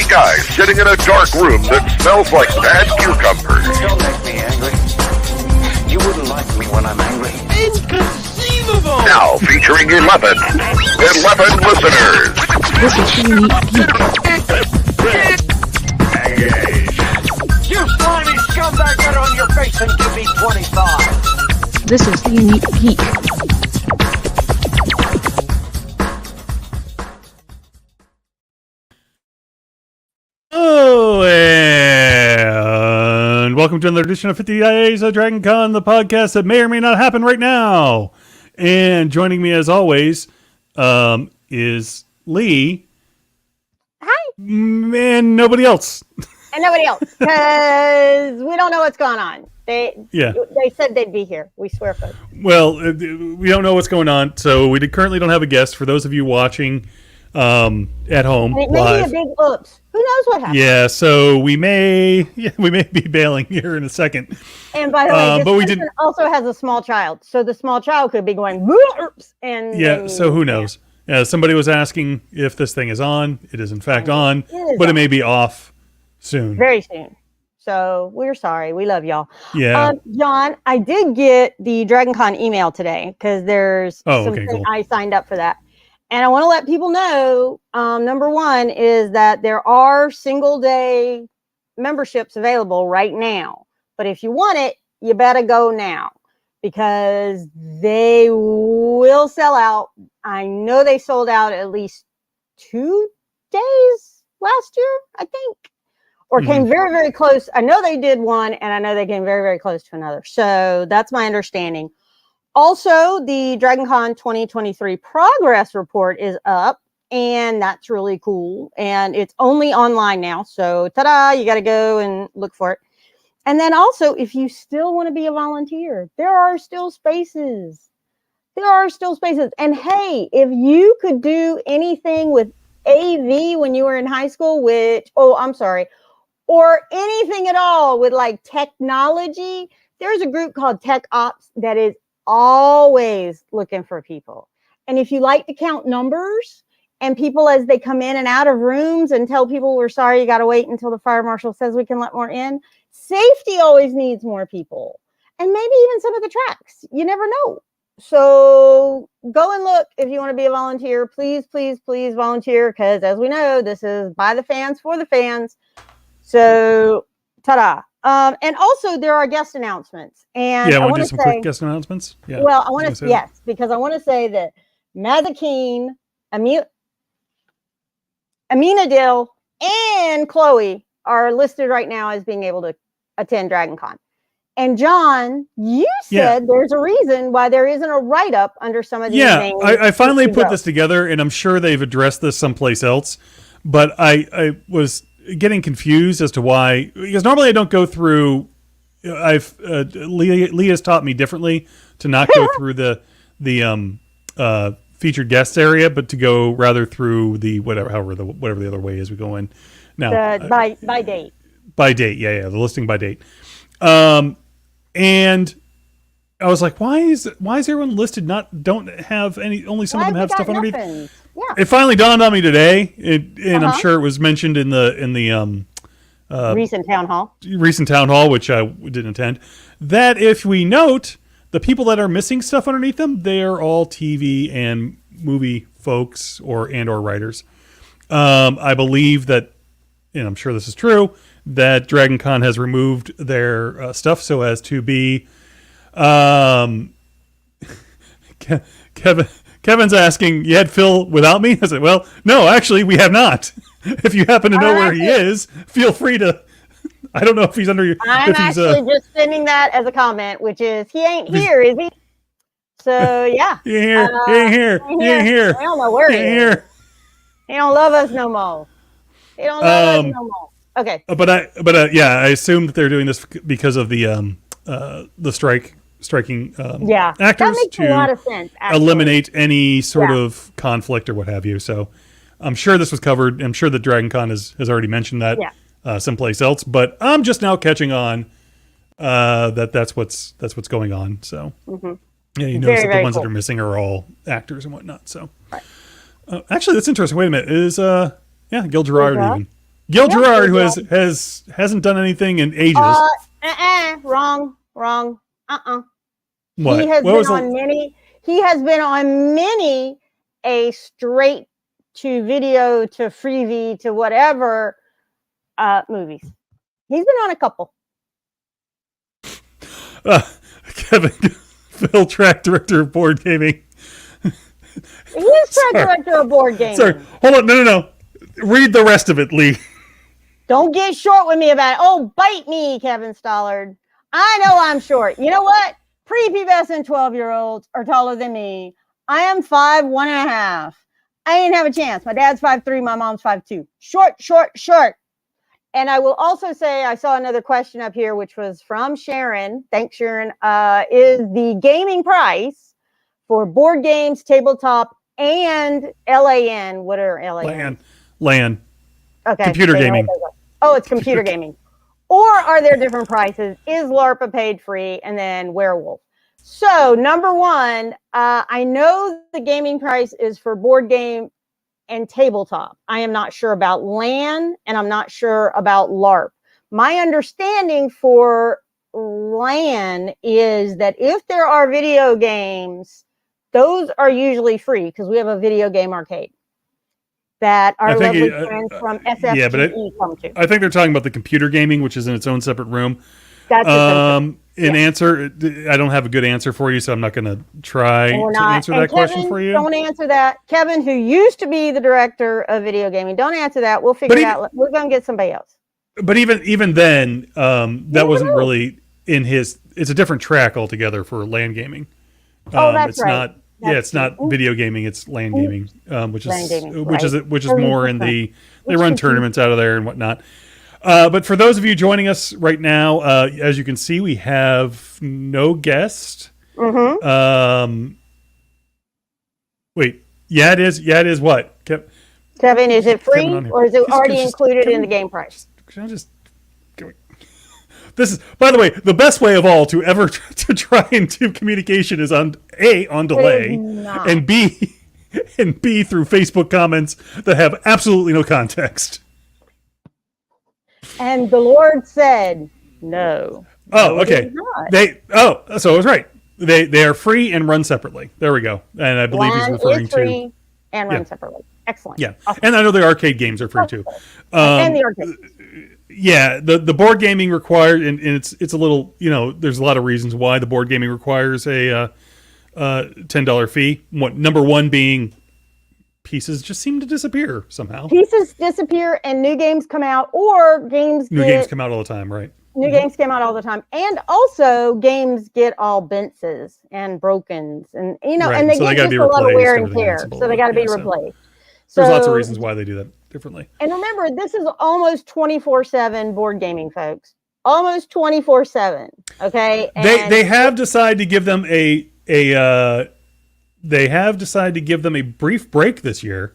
three guys sitting in a dark room that smells like bad cucumbers. Don't make me angry. You wouldn't like me when I'm angry. Inconceivable! Now featuring 11 listeners. This is the Unique Geek. You slimy scumbag, get on your face and give me 25. This is the Unique Geek. Oh, and welcome to another edition of 50 Days of DragonCon, the podcast that may or may not happen right now. And joining me as always is Lee. Hi. And nobody else. And nobody else, because we don't know what's going on. They said they'd be here. We swear, folks. Well, we don't know what's going on, so we currently don't have a guest. For those of you watching at home, And it may live. be a big oops. Who knows what happened? Yeah, so we may be bailing here in a second. And by the way, but we this person also has a small child, so the small child could be going oops. And yeah, so who knows? Somebody was asking if this thing is on. It is in fact on, but it may be off soon. Very soon. So we're sorry. We love y'all. Yeah. John, I did get the DragonCon email today because there's something cool. I signed up for that. And I want to let people know, number one is that there are single day memberships available right now. But if you want it, you better go now because they will sell out. I know they sold out at least 2 days last year, I think, or came very, very close. I know they did one, and I know they came very, very close to another. So that's my understanding. Also, the DragonCon 2023 progress report is up, and that's really cool. And it's only online now. So, ta-da, you got to go and look for it. And then also, if you still want to be a volunteer, there are still spaces. There are still spaces. And hey, if you could do anything with AV when you were in high school, or anything at all with like technology, there's a group called Tech Ops that is always looking for people. And if you like to count numbers and people as they come in and out of rooms and tell people we're sorry, you got to wait until the fire marshal says we can let more in. Safety always needs more people. And maybe even some of the tracks. You never know. So go and look if you want to be a volunteer. Please, please, please volunteer because as we know, this is by the fans for the fans. So ta-da. And also there are guest announcements. And I want to do some quick guest announcements. Yeah. Well, I want to because I want to say that Mazakeen, Amina Dill, and Chloe are listed right now as being able to attend DragonCon. And John, you said there's a reason why there isn't a write-up under some of these names. I finally put this together, and I'm sure they've addressed this someplace else. But I was getting confused as to why, because normally I don't go through. Leah's taught me differently to not go through the featured guests area, but to go rather through the whatever the other way is we go in now. By date. By date, the listing by date. And I was like, why is everyone listed? Don't have any? Only some of them have stuff underneath. Yeah. It finally dawned on me today, and I'm sure it was mentioned in the recent town hall, which I didn't attend. That if we note the people that are missing stuff underneath them, they are all TV and movie folks or writers. I believe that, and I'm sure this is true, that DragonCon has removed their stuff so as to be. Kevin's asking, you had Phil without me? I said, well, no, actually, we have not. If you happen to know where he is, feel free to. I don't know if he's under your. I'm actually just sending that as a comment, which is he ain't here, is he? So yeah, he ain't here. He ain't here. I don't know where he is. He don't love us no more. He don't love us no more. Okay. But I assume that they're doing this because of the striking actors that makes a lot of sense, eliminate any sort of conflict or what have you. So I'm sure this was covered. I'm sure that DragonCon has already mentioned that someplace else, but I'm just now catching on that's what's going on. So you notice that the ones that are missing are all actors and whatnot. So actually, that's interesting. Wait a minute, is Gil Gerard even? Gil Yeah, Gerard, who Gil. hasn't done anything in ages. Wrong. What? He has What been was the- on many. He has been on many a straight to video to freebie to whatever movies. He's been on a couple. Kevin, Phil Track, director of board gaming. He is track director of board gaming. Sorry, hold on. No. Read the rest of it, Lee. Don't get short with me about it. Oh, bite me, Kevin Stollard. I know I'm short. You know what? Prepubescent 12-year-olds are taller than me. I am 5'1.5". I didn't have a chance. My dad's 5'3", my mom's 5'2". Short. And I will also say, I saw another question up here, which was from Sharon. Thanks, Sharon. Is the gaming price for board games, tabletop, and LAN? What are LAN? LAN. Okay. Computer gaming. Oh, it's computer gaming. Or are there different prices? Is LARPA paid free? And then Werewolf. So number one, I know the gaming price is for board game and tabletop. I am not sure about LAN, and I'm not sure about LARP. My understanding for LAN is that if there are video games, those are usually free because we have a video game arcade that our lovely friends from SFGE come to. I think they're talking about the computer gaming, which is in its own separate room. That's answer, I don't have a good answer for you, so I'm not going to try to answer that question for you. Don't answer that. Kevin, who used to be the director of video gaming, don't answer that. We'll figure it out. We're going to get somebody else. But even then, that wasn't really in his. It's a different track altogether for LAN gaming. That's it's right. Not. It's not video gaming. It's LAN gaming, which is more in the. They run tournaments out of there and whatnot. But for those of you joining us right now, as you can see, we have no guest. Mm-hmm. Wait, yeah, it is. Yeah, it is. What, Kevin? Is it free or is it already included in the game price? Can I just? This is, by the way, the best way of all to ever to try and do communication is on delay, and B through Facebook comments that have absolutely no context. And the Lord said, "No." Oh, okay. So I was right. They are free and run separately. There we go. And I believe he's referring to free and run separately. Excellent. Yeah, awesome. And I know the arcade games are free too. And the arcade. Yeah, the board gaming required, and it's a little, there's a lot of reasons why the board gaming requires a $10 fee. Number one being pieces just seem to disappear somehow. Pieces disappear and new games come out, or games come out all the time, right? New games come out all the time, and also games get all bences and brokens, and right. and they so get just a lot of wear and tear, so they got to be replaced. There's lots of reasons why they do that differently. And remember, this is almost 24/7 board gaming, folks. Almost 24/7. Okay. And they have decided to give them a brief break this year.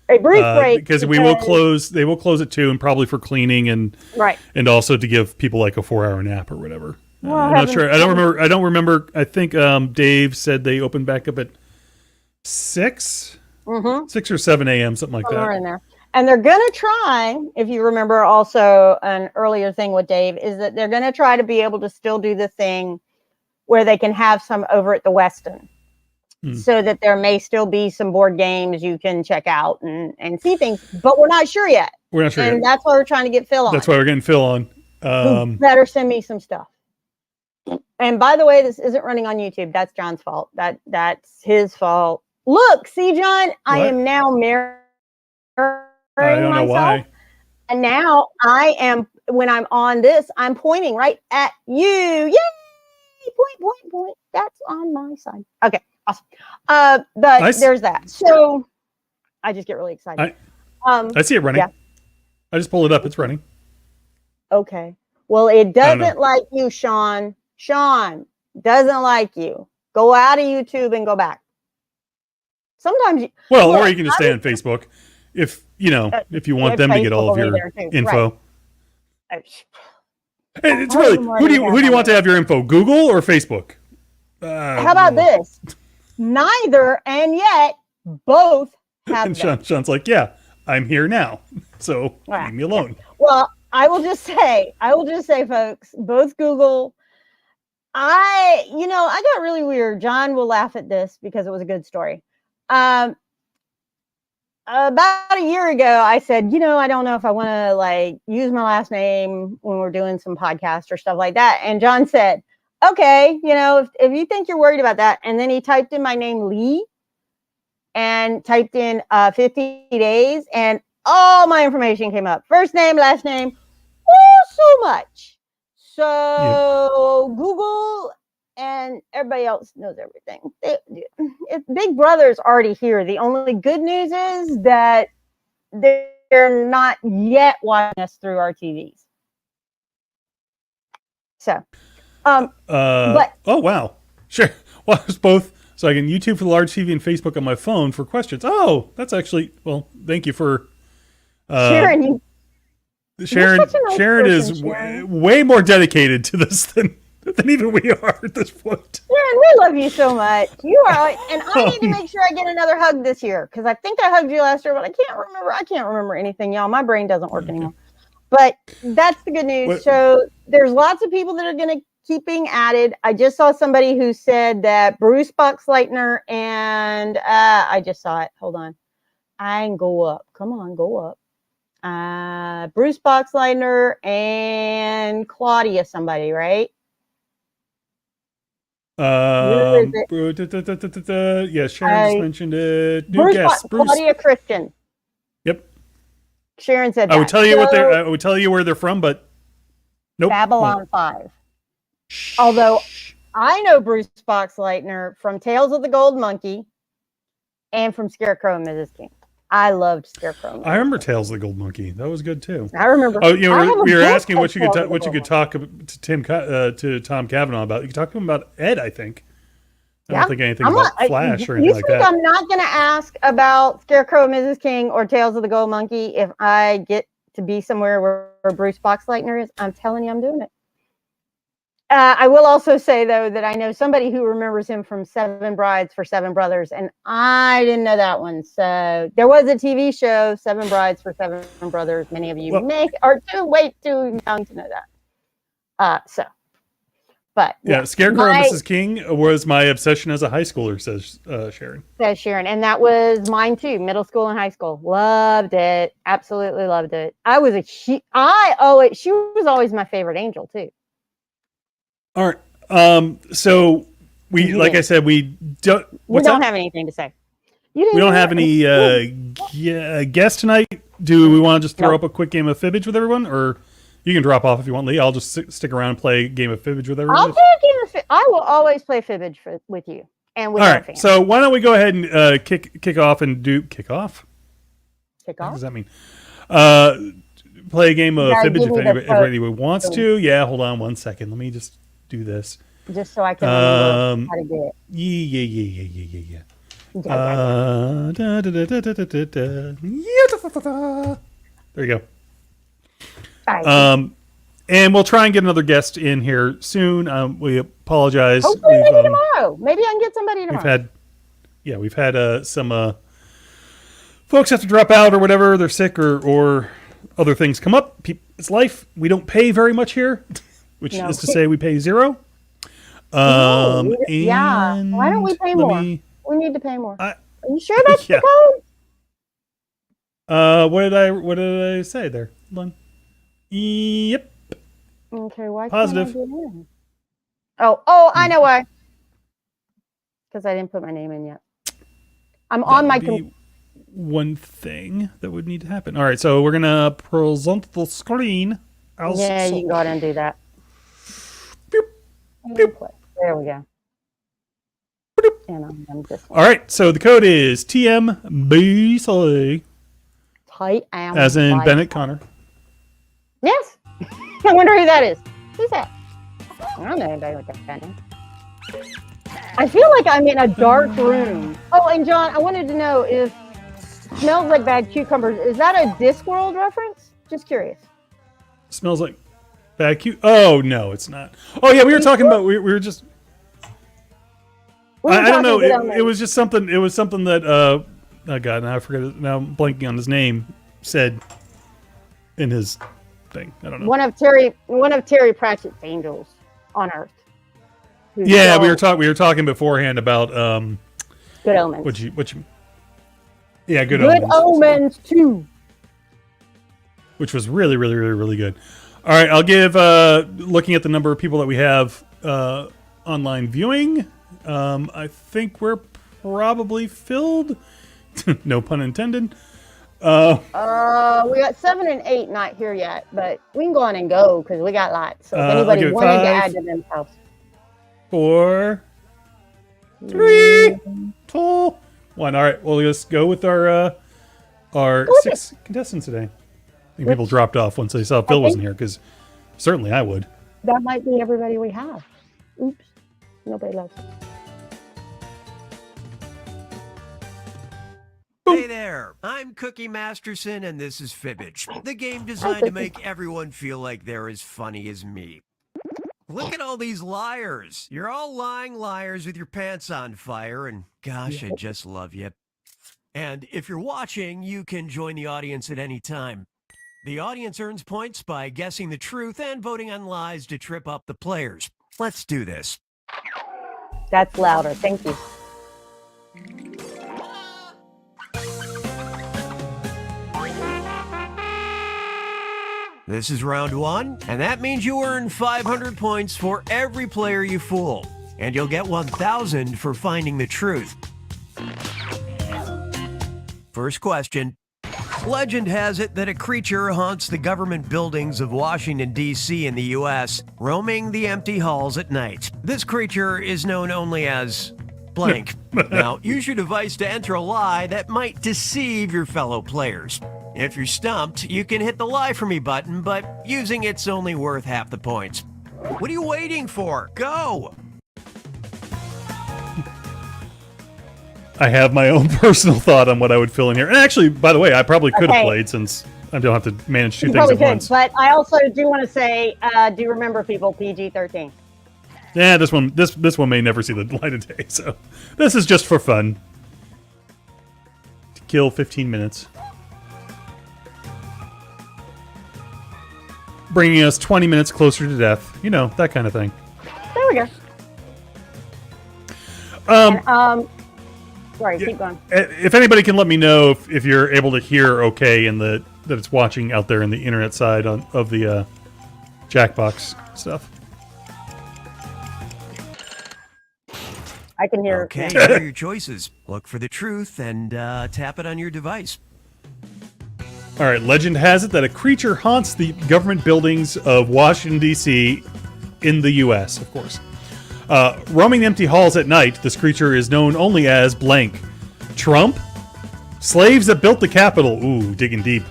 A brief break because they will close at 2, and probably for cleaning and also to give people like a 4-hour nap or whatever. Well, I'm not sure. I don't remember. I think Dave said they opened back up at 6. 6 or 7 a.m., something like that. In there. And they're going to try, if you remember also an earlier thing with Dave, is that they're going to try to be able to still do the thing where they can have some over at the Westin. So that there may still be some board games you can check out and see things. But we're not sure yet. And that's why we're trying to get Phil on. That's why we're getting Phil on. You better send me some stuff. And by the way, this isn't running on YouTube. That's John's fault. That's his fault. Look, see, John, I am now marrying myself. Why. And now I am, when I'm on this, I'm pointing right at you. Yay! Point. That's on my side. Okay, awesome. But nice. There's that. So I just get really excited. I see it running. Yeah. I just pulled it up. It's running. Okay. Well, it doesn't like you, Sean. Sean doesn't like you. Go out of YouTube and go back. Sometimes or you can just stay on Facebook if you want them to get all of your info. Right. It's really who do you want to have your info, Google or Facebook? How about this? Neither, and yet both have and Sean's like, yeah, I'm here now. So leave me alone. Well, I will just say, folks, both Google. I got really weird. John will laugh at this because it was a good story. About a year ago, I said, I don't know if I want to like use my last name when we're doing some podcast or stuff like that. And John said, okay, if you think you're worried about that. And then he typed in my name, Lee, and typed in 50 days, and all my information came up. First name, last name, so much. So Google and everybody else knows everything. Big Brother's already here. The only good news is that they're not yet watching us through our TVs. So, but oh wow, sure. Well, it's both. So I can YouTube for the large TV and Facebook on my phone for questions. Oh, that's actually thank you for Sharon. Sharon is way more dedicated to this than even we are at this point. Sharon, we love you so much. You are, and I need to make sure I get another hug this year because I think I hugged you last year, but I can't remember. I can't remember anything, y'all. My brain doesn't work anymore. But that's the good news. So there's lots of people that are going to keep being added. I just saw somebody who said that Bruce Boxleitner and I just saw it. Hold on. I can go up. Come on, go up. Bruce Boxleitner and Claudia, somebody, right? Yeah, Sharon just mentioned it. New guest, Bruce. Claudia Christian. Yep. Sharon said that. I would tell you I would tell you where they're from, but nope. Babylon 5. Although I know Bruce Boxleitner from Tales of the Gold Monkey and from Scarecrow and Mrs. King. I loved Scarecrow. I remember Tales of the Gold Monkey. That was good too. I remember. Oh, we were asking what you could talk to Tom Cavanaugh about. You could talk to him about Ed. I think. I don't think anything about Flash or anything like that. I'm not going to ask about Scarecrow and Mrs. King or Tales of the Gold Monkey if I get to be somewhere where Bruce Boxleitner is. I'm telling you, I'm doing it. I will also say, though, that I know somebody who remembers him from Seven Brides for Seven Brothers, and I didn't know that one. So there was a TV show, Seven Brides for Seven Brothers. Many of you are too young to know that. But yeah, Scarecrow and Mrs. King was my obsession as a high schooler, says Sharon. Says Sharon, and that was mine too. Middle school and high school, loved it, absolutely loved it. She was always my favorite angel too. All right. So like I said, we don't have anything to say. We don't have any guests tonight. Do we want to just throw up a quick game of Fibbage with everyone, or you can drop off if you want, Lee? I'll just stick around and play a game of Fibbage with everyone. I'll play a game of I will always play Fibbage with you and with our fans. So why don't we go ahead and kick off and do kick off? Kick off. What does that mean? Play a game of Fibbage if anybody wants to. Yeah, hold on one second. Let me just do this. Just so I can remember how to do it. Yeah. There you go. And we'll try and get another guest in here soon. We apologize. Hopefully maybe tomorrow. Maybe I can get somebody tomorrow. We've had some folks have to drop out or whatever. They're sick or other things come up. It's life. We don't pay very much here, which is to say we pay zero. Why don't we pay more? We need to pay more. Are you sure that's the code? What did I say there? Hold on. Yep. Okay, why positive? Can't I get in? Oh, I know why. Because I didn't put my name in yet. I'm on my one thing that would need to happen. All right, so we're gonna present the screen. You can go ahead and do that. Boop. There we go. And I'm just all right, so the code is TMBC. As in Bennett Connor. Yes. I wonder who that is. Who's that? I don't know anybody with that name. I feel like I'm in a dark room. Oh, and John, I wanted to know if Smells Like Bad Cucumbers, is that a Discworld reference? Just curious. Smells like bad Oh, no, it's not. Oh, yeah, we were talking about, we were just... I don't know. It was just something. It was something that, oh God, now I forget it. Now I'm blanking on his name. Said in his thing. I don't know. One of Terry Pratchett's angels on Earth. Yeah, we were talking beforehand about Good Omens. Good Good Omens. Omens 2. Which was really, really, really, really good. All right, I'll give, looking at the number of people that we have online viewing, I think we're probably filled. No pun intended. We got 7 and 8 not here yet, but we can go on and go because we got lots. So if anybody wanted to add to themselves. 4, 3, 2, 1. All right, we'll just go with our 6 contestants today. I think people dropped off once they saw Phil wasn't here, because certainly I would. That might be everybody we have. Oops. Nobody loves it. Hey there, I'm Cookie Masterson and this is Fibbage, the game designed to make everyone feel like they're as funny as me. Look at all these liars. You're all lying liars with your pants on fire, and gosh, I just love you. And if you're watching, you can join the audience at any time. The audience earns points by guessing the truth and voting on lies to trip up the players. Let's do this. That's louder. Thank you. This is round 1, and that means you earn 500 points for every player you fool. And you'll get 1,000 for finding the truth. First question. Legend has it that a creature haunts the government buildings of Washington, D.C. in the U.S., roaming the empty halls at night. This creature is known only as blank. Now, use your device to enter a lie that might deceive your fellow players. If you're stumped, you can hit the lie for me button, but using it's only worth half the points. What are you waiting for? Go! I have my own personal thought on what I would fill in here. And actually, by the way, I probably could have played, since I don't have to manage two things at once. But I also do want to say, do remember, people, PG-13. Yeah, this one may never see the light of day, so this is just for fun. To kill 15 minutes. Bringing us 20 minutes closer to death. You know, that kind of thing. There we go. Sorry, keep going. If anybody can let me know if you're able to hear okay and that it's watching out there in the internet side of the Jackbox stuff. I can hear. Okay, here are your choices. Look for the truth and tap it on your device. All right, legend has it that a creature haunts the government buildings of Washington, D.C. in the U.S., of course. Roaming empty halls at night, this creature is known only as blank. Trump? Slaves that built the Capitol. Ooh, digging deep.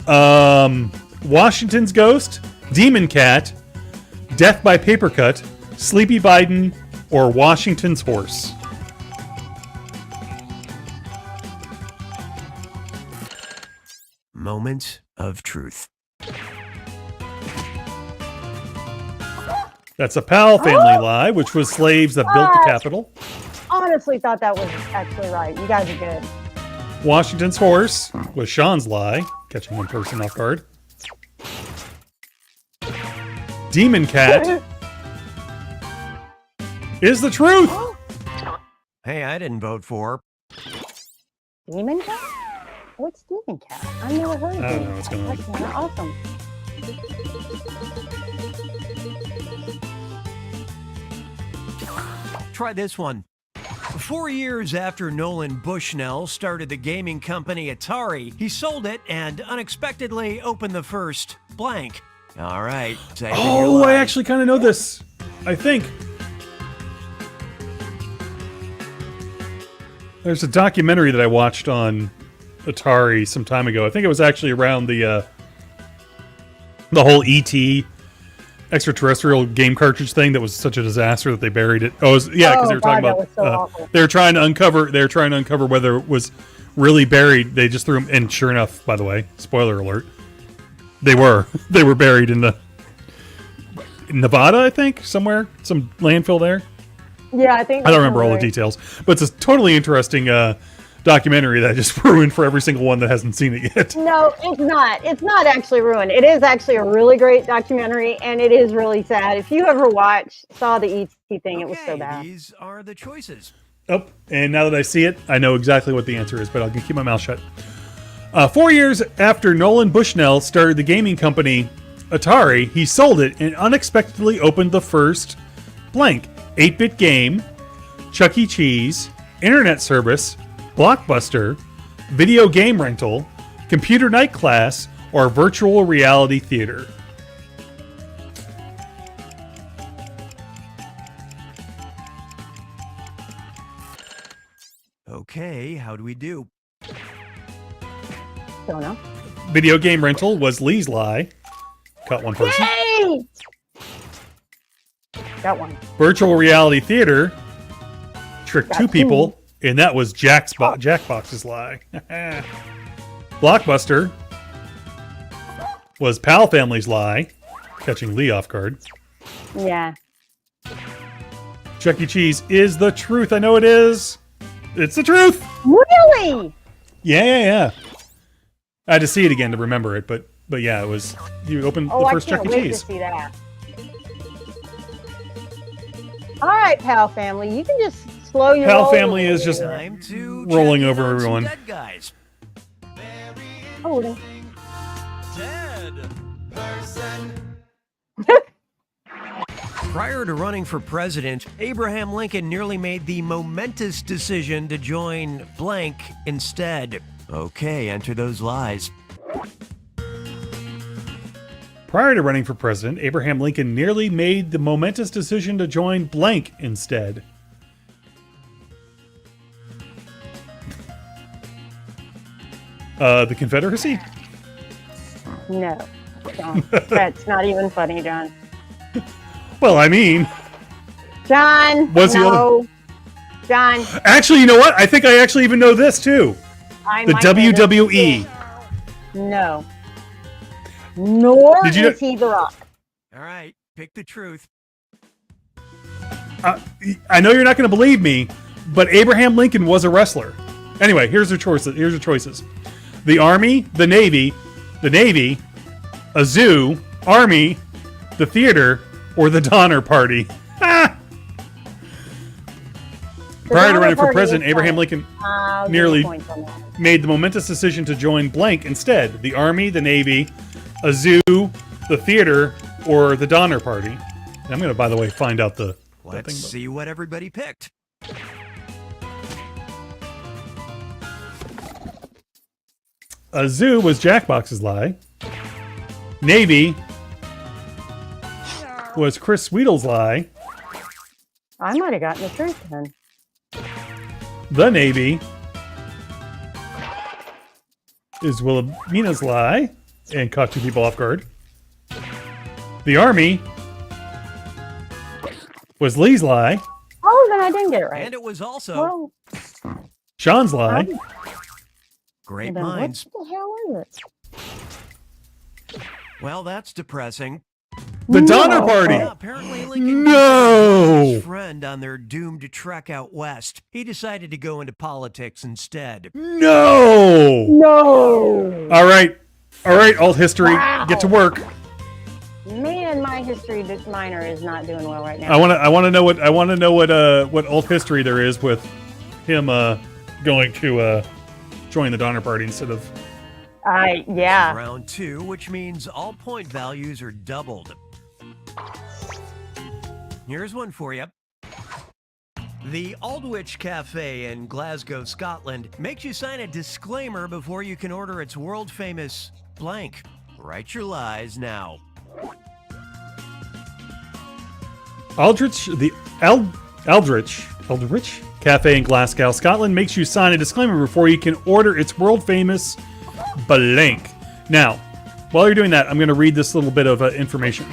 Washington's ghost? Demon cat? Death by paper cut? Sleepy Biden? Or Washington's horse? Moment of truth. That's a Powell family lie, which was slaves that built the Capitol. Honestly thought that was actually right. You guys are good. Washington's horse was Sean's lie, catching one person off guard. Demon cat is the truth. Hey, I didn't vote for. Demon cat? What's demon cat? I've never heard of it. I don't know what's going on. That's kind of awesome. Try this one. 4 years after Nolan Bushnell started the gaming company Atari, he sold it and unexpectedly opened the first blank. All right. Oh, I actually kind of know this. I think. There's a documentary that I watched on Atari some time ago. I think it was actually around the whole E.T. extraterrestrial game cartridge thing that was such a disaster that they buried it. Oh, yeah, because they were talking about they were trying to uncover whether it was really buried. They just threw them, and sure enough, by the way, spoiler alert, they were buried in Nevada, I think, somewhere, some landfill there. Yeah, I think. I don't remember all the details, but it's a totally interesting documentary that I just ruined for every single one that hasn't seen it yet. No, it's not. It's not actually ruined. It is actually a really great documentary, and it is really sad. If you ever saw the E.T. thing, it was so bad. These are the choices. Oh, and now that I see it, I know exactly what the answer is, but I'll keep my mouth shut. 4 years after Nolan Bushnell started the gaming company Atari, he sold it and unexpectedly opened the first blank 8-bit game, Chuck E. Cheese, internet service, Blockbuster, video game rental, computer night class, or virtual reality theater. Okay, how do we do? Don't know. Video game rental was Lee's lie. Cut one person. Yay! Got one. Virtual reality theater tricked two people, and that was Jackbox's lie. Blockbuster was Pal Family's lie, catching Lee off guard. Yeah. Chuck E. Cheese is the truth. I know it is. It's the truth. Really? Yeah. I had to see it again to remember it, but yeah, it was. You opened the first Chuck E. I can't wait Cheese. to see that. All right, Pal Family, you can just slow your Pal roll Family a is just little Time to rolling check over out some everyone. Dead guys. bit. Oh, no. Prior to running for president, Abraham Lincoln nearly made the momentous decision to join blank instead. Okay, enter those lies. Prior to running for president, Abraham Lincoln nearly made the momentous decision to join blank instead. The Confederacy? No. John. That's not even funny, John. Well, I mean, John, What's the no. John, actually, you know what? I think I actually even know this too. I The might know this WWE. too. No. Nor Did you is he The Rock. All right, pick the truth. I know you're not going to believe me, but Abraham Lincoln was a wrestler. Anyway, here's the choices: the Army, the Navy, a zoo, Army, the theater, or the Donner Party. Prior to running for president, Abraham Lincoln nearly made the momentous decision to join blank instead: the Army, the Navy, a zoo, the theater, or the Donner Party. And I'm going to, by the way, find out the Let's see what everybody picked. A zoo was Jackbox's lie. Navy was Chris Sweetle's lie. I might have gotten the truth then. The Navy is Wilhelmina's lie and caught two people off guard. The Army was Lee's lie. Oh, then I didn't get it right. And it was also Well, Sean's lie. great then minds. what the hell is it? Well, that's depressing. The Donner Party. Yeah, apparently Lincoln No. his friend on their doomed trek out west. He decided to go into politics instead. No. No. All right, alt history, get to work. Man, my history minor is not doing well right now. I want to know what alt history there is with him going to join the Donner Party instead of. Yeah. Round 2, which means all point values are doubled. Here's one for you. The Aldwych Cafe in Glasgow, Scotland makes you sign a disclaimer before you can order its world-famous blank. Write your lies now. Aldrich Cafe in Glasgow, Scotland makes you sign a disclaimer before you can order its world-famous blank. Now, while you're doing that, I'm going to read this little bit of information.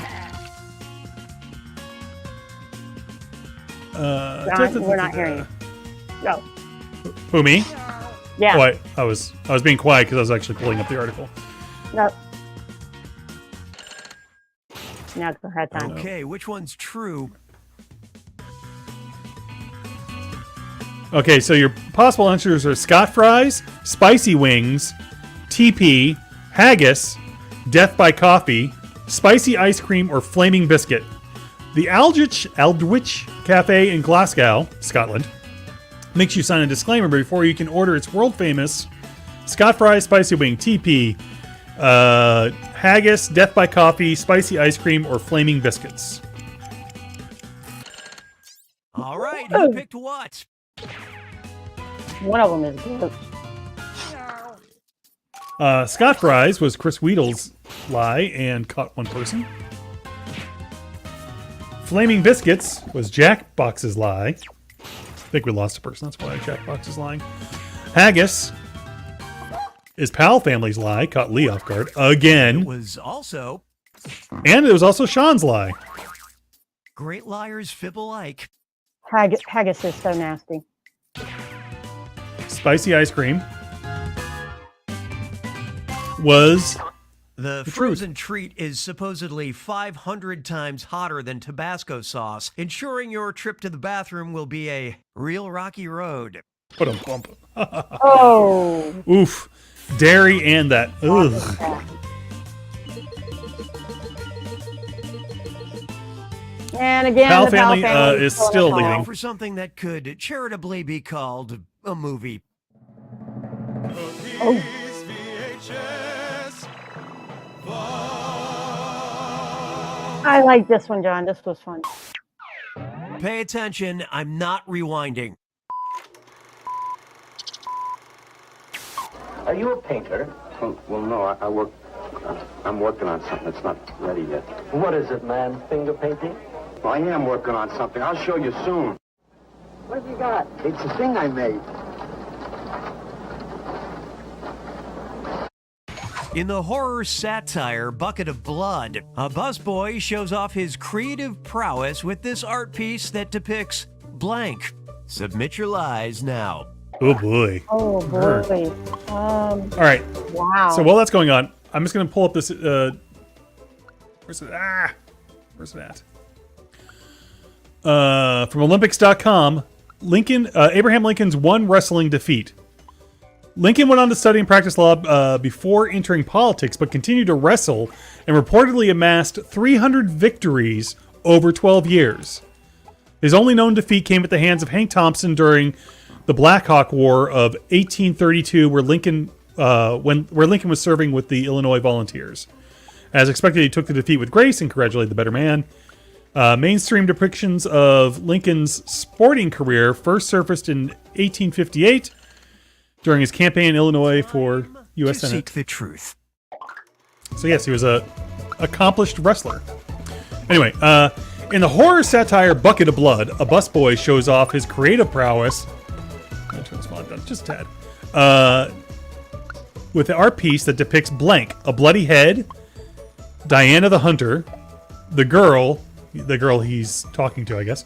John, we're not hearing you. Go. Who, me? Yeah. Oh, I was being quiet because I was actually pulling up the article. No. Now it's our time. Okay, which one's true? Okay, so your possible answers are Scott fries, spicy wings, TP, haggis, death by coffee, spicy ice cream, or flaming biscuit. The Aldwych Cafe in Glasgow, Scotland, makes you sign a disclaimer before you can order its world famous Scott fries, spicy wing, TP, haggis, death by coffee, spicy ice cream, or flaming biscuits. All right, who picked what? One of them is good. Scott fries was Chris Wheatl's lie and caught one person. Flaming biscuits was Jack Box's lie. I think we lost a person. That's why Jack Box is lying. Haggis is Powell family's lie. Caught Lee off guard again. It was also Sean's lie. Great liars fib alike. Haggis is so nasty. Spicy ice cream was The frozen treat is supposedly 500 times hotter than Tabasco sauce, ensuring your trip to the bathroom will be a real rocky road. put a bump. Oh. Oof. Dairy and that. Ugh. And again, Powell the Powell family is still pulling it leading. For something that could charitably be called a movie. Oh. I like this one, John. This was fun. Pay attention, I'm not rewinding. Are you a painter? Well, no, I'm working on something that's not ready yet. What is it, man? Finger painting? Well, I am working on something. I'll show you soon. What have you got? It's a thing I made. In the horror satire Bucket of Blood, a busboy shows off his creative prowess with this art piece that depicts blank. Submit your lies now. Oh boy. Oh boy. All right. Wow. So while that's going on, I'm just going to pull up this. Where's it? Where's it at? From Olympics.com, Abraham Lincoln's one wrestling defeat. Lincoln went on to study and practice law before entering politics, but continued to wrestle and reportedly amassed 300 victories over 12 years. His only known defeat came at the hands of Hank Thompson during the Black Hawk War of 1832, where Lincoln was serving with the Illinois Volunteers. As expected, he took the defeat with grace and congratulated the better man. Mainstream depictions of Lincoln's sporting career first surfaced in 1858 during his campaign in Illinois for U.S. Senate. Seek the truth. So yes, he was a accomplished wrestler. Anyway, in the horror satire Bucket of Blood, a busboy shows off his creative prowess. I'll turn this volume down just a tad. With the art piece that depicts blank, a bloody head, Diana the Hunter, the girl he's talking to, I guess,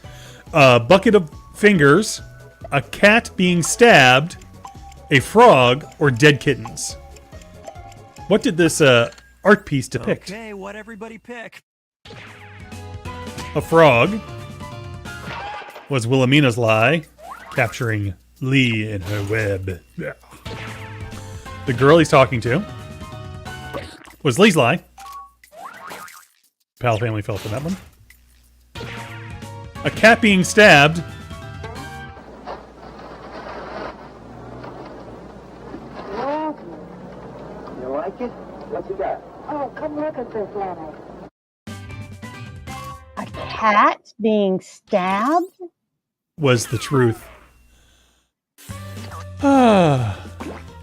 a bucket of fingers, a cat being stabbed, a frog, or dead kittens. What did this art piece depict? Okay, what everybody pick? A frog was Wilhelmina's lie, capturing Lee in her web. Yeah. The girl he's talking to was Lee's lie. Powell family fell for that one. A cat being stabbed. You like it? What you got? Oh, come look at this, Lenny. A cat being stabbed? Was the truth.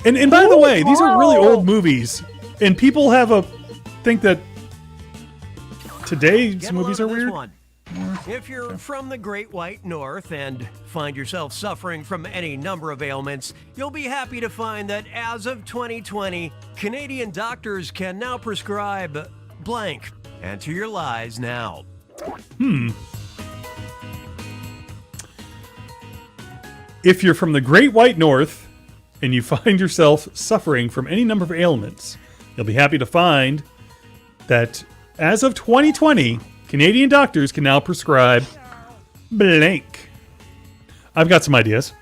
And by the way, these are really old movies, and people think that today's Get a movies load are of this weird. one. If you're from the Great White North and find yourself suffering from any number of ailments, you'll be happy to find that as of 2020, Canadian doctors can now prescribe blank. Enter your lies now. If you're from the Great White North and you find yourself suffering from any number of ailments, you'll be happy to find that as of 2020, Canadian doctors can now prescribe blank. I've got some ideas.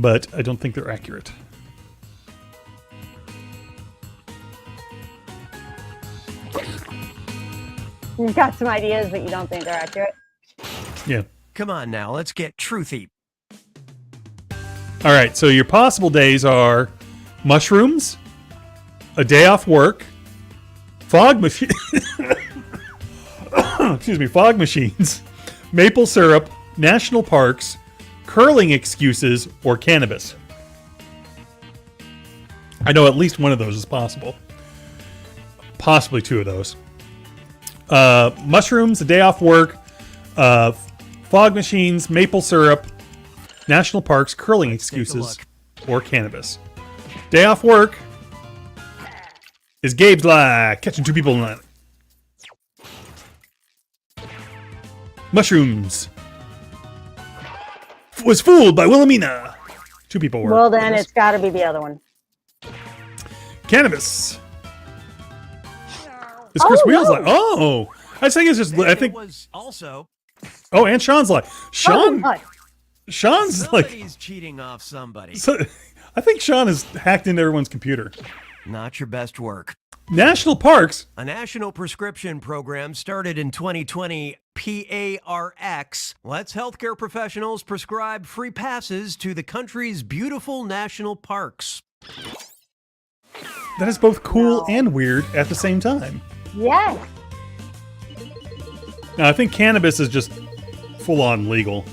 but I don't think they're accurate. You've got some ideas, but you don't think they're accurate. Yeah. Come on now, let's get truthy. All right, so your possible days are mushrooms, a day off work, fog machine. Excuse me, fog machines, maple syrup, national parks, curling excuses, or cannabis. I know at least one of those is possible. Possibly two of those. Mushrooms, a day off work, fog machines, maple syrup, national parks, curling excuses, or cannabis. Day off work is Gabe's lie, catching two people in line. Mushrooms was fooled by Wilhelmina. Two people were. Well, then it's got to be the other one. Cannabis. Is Chris Wheels like? Oh, I think it's just. I think it was also. Oh, and Sean's like Sean. Sean's Somebody's like cheating off somebody. So, I think Sean has hacked into everyone's computer. Not your best work. National parks. A national prescription program started in 2020, PARX, lets healthcare professionals prescribe free passes to the country's beautiful national parks. That is both cool and weird at the same time. Yes. Now, I think cannabis is just full on legal.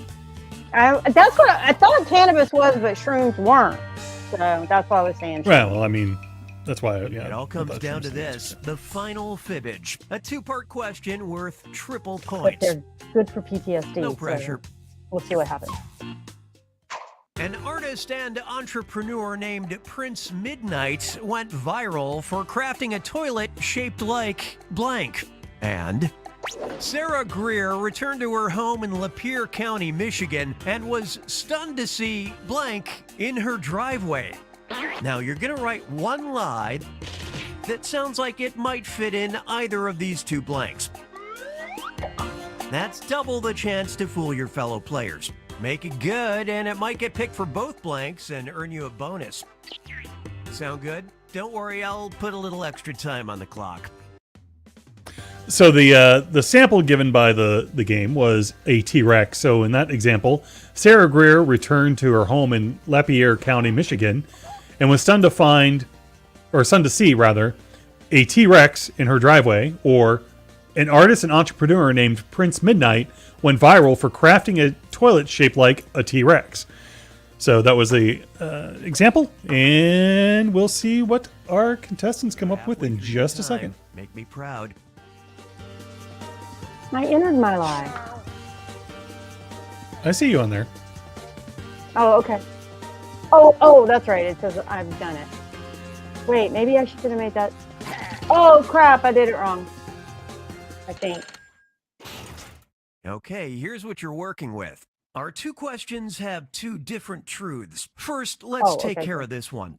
That's what I thought cannabis was, but shrooms weren't. So that's why I was saying. Well, I mean, that's why. Yeah, It all comes down to this, the final fibbage. A two-part question worth triple But points. they're good for PTSD. No so pressure. we'll see what happens. An artist and entrepreneur named Prince Midnight went viral for crafting a toilet shaped like blank. And Sarah Greer returned to her home in Lapeer County, Michigan, and was stunned to see blank in her driveway. Now, you're going to write one lie that sounds like it might fit in either of these two blanks. That's double the chance to fool your fellow players. Make it good, and it might get picked for both blanks and earn you a bonus. Sound good? Don't worry, I'll put a little extra time on the clock. So the sample given by the game was a T-Rex. So in that example, Sarah Greer returned to her home in Lapeer County, Michigan, and was stunned to see a T-Rex in her driveway. Or an artist and entrepreneur named Prince Midnight went viral for crafting a toilet shaped like a T-Rex. So that was the example, and we'll see what our contestants come up with in just a second. Make me proud. I entered my lie. I see you on there. Oh, okay. Oh, that's right. It says I've done it. Wait, maybe I should have made that. Oh, crap. I did it wrong. I think. Okay, here's what you're working with. Our two questions have two different truths. First, let's take care of this one.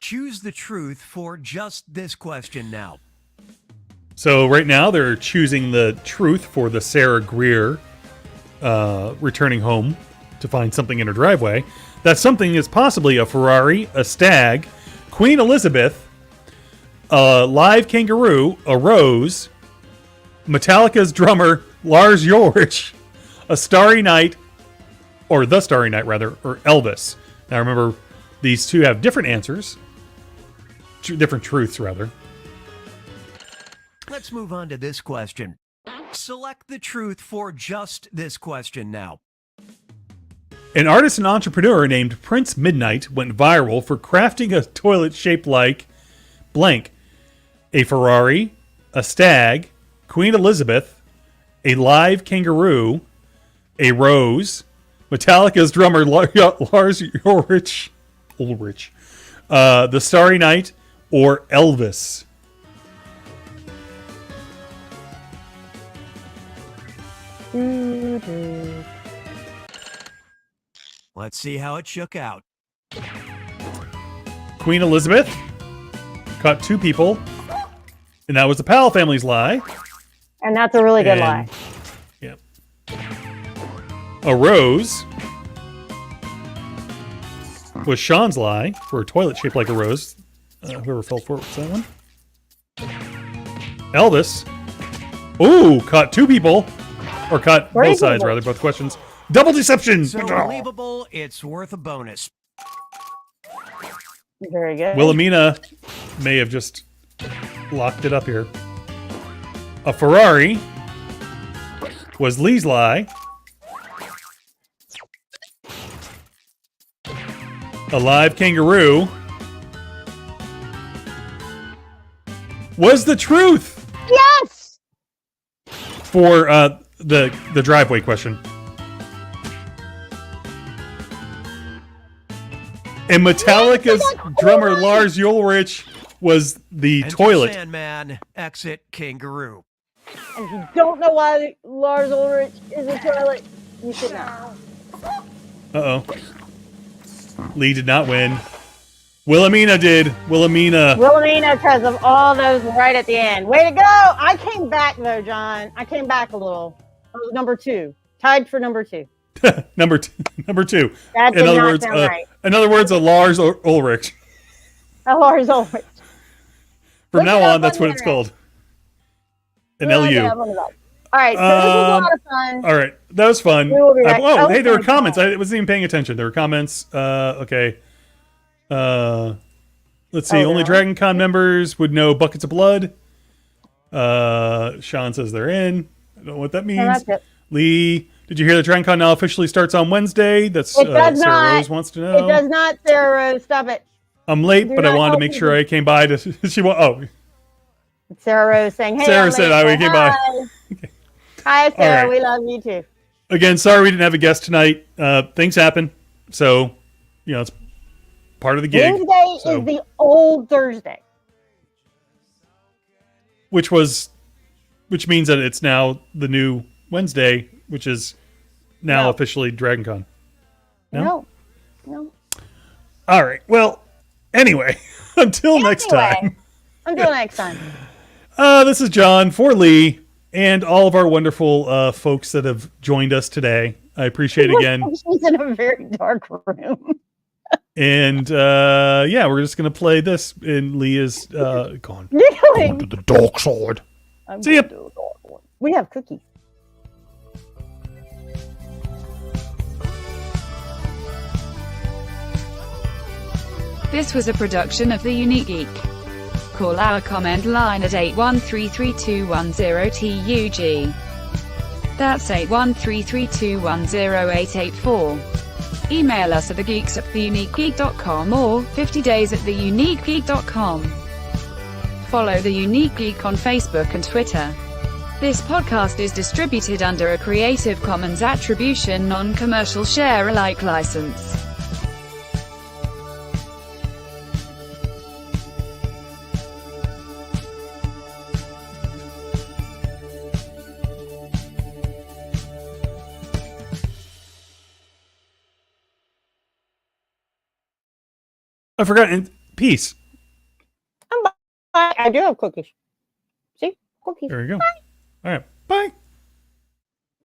Choose the truth for just this question now. So right now they're choosing the truth for the Sarah Greer returning home to find something in her driveway. That something is possibly a Ferrari, a stag, Queen Elizabeth, a live kangaroo, a rose, Metallica's drummer Lars Ulrich, a Starry Night, or the Starry Night rather, or Elvis. Now remember, these two have different answers, different truths rather. Let's move on to this question. Select the truth for just this question now. An artist and entrepreneur named Prince Midnight went viral for crafting a toilet shaped like blank. A Ferrari, a stag, Queen Elizabeth, a live kangaroo, a rose, Metallica's drummer Lars Ulrich, the Starry Night, or Elvis. Let's see how it shook out. Queen Elizabeth caught two people, and that was the Powell family's lie. And that's a really good lie. Yep. A rose was Sean's lie for a toilet shaped like a rose. Whoever fell for it was that one. Elvis. Ooh, caught two people. Or caught both sides, rather, both questions. Double deception! So believable, it's worth a bonus. Very good. Wilhelmina may have just locked it up here. A Ferrari was Lee's lie. A live kangaroo was the truth. Yes! For the driveway question. And Metallica's drummer Lars Ulrich was the Enter toilet. Sandman, exit kangaroo. And if you don't know why Lars Ulrich is a toilet, you should know. Uh-oh. Lee did not win. Wilhelmina did. Wilhelmina, because of all those right at the end. Way to go! I came back, though, John. I came back a little. I was number 2. Tied for number 2. number two. That did not sound right. In other words, a Lars Ulrich. A Lars Ulrich. From now on, that's what it's called. An LU. All right, so this was a lot of fun. All right, that was fun. We will be back. Hey, there were comments. I wasn't even paying attention. There were comments. Okay. Let's see. Only DragonCon members would know Buckets of Blood. Sean says they're in. I don't know what that means. That's it. Lee, did you hear that DragonCon now officially starts on Wednesday? That's It does Sarah not. Rose wants to know. It does not, Sarah Rose. Stop it. I'm late, Do but I not wanted to help make me. sure I came by to. Sarah Rose saying, hey, Sarah I'm said late. I came by. Hi, Sarah. right. We love you too. Again, sorry we didn't have a guest tonight. Things happen, so it's part of the gig. Wednesday is the old Thursday. Which means that it's now the new Wednesday, which is now officially DragonCon. No. All right. Well, anyway, until next time. Until next time. This is John for Lee and all of our wonderful folks that have joined us today. I appreciate it again. She's in a very dark room. And we're just gonna play this, and Lee is gone. Going to the dark side. See ya. We have cookies. This was a production of The Unique Geek. Call our comment line at 8133210TUG. That's 81332108884. Email us at thegeeks@theuniquegeek.com or 50days@theuniquegeek.com. Follow The Unique Geek on Facebook and Twitter. This podcast is distributed under a Creative Commons Attribution Non-Commercial Share-alike license. I forgot. Peace. I do have cookies. See? Cookies. There you go. All right. Bye.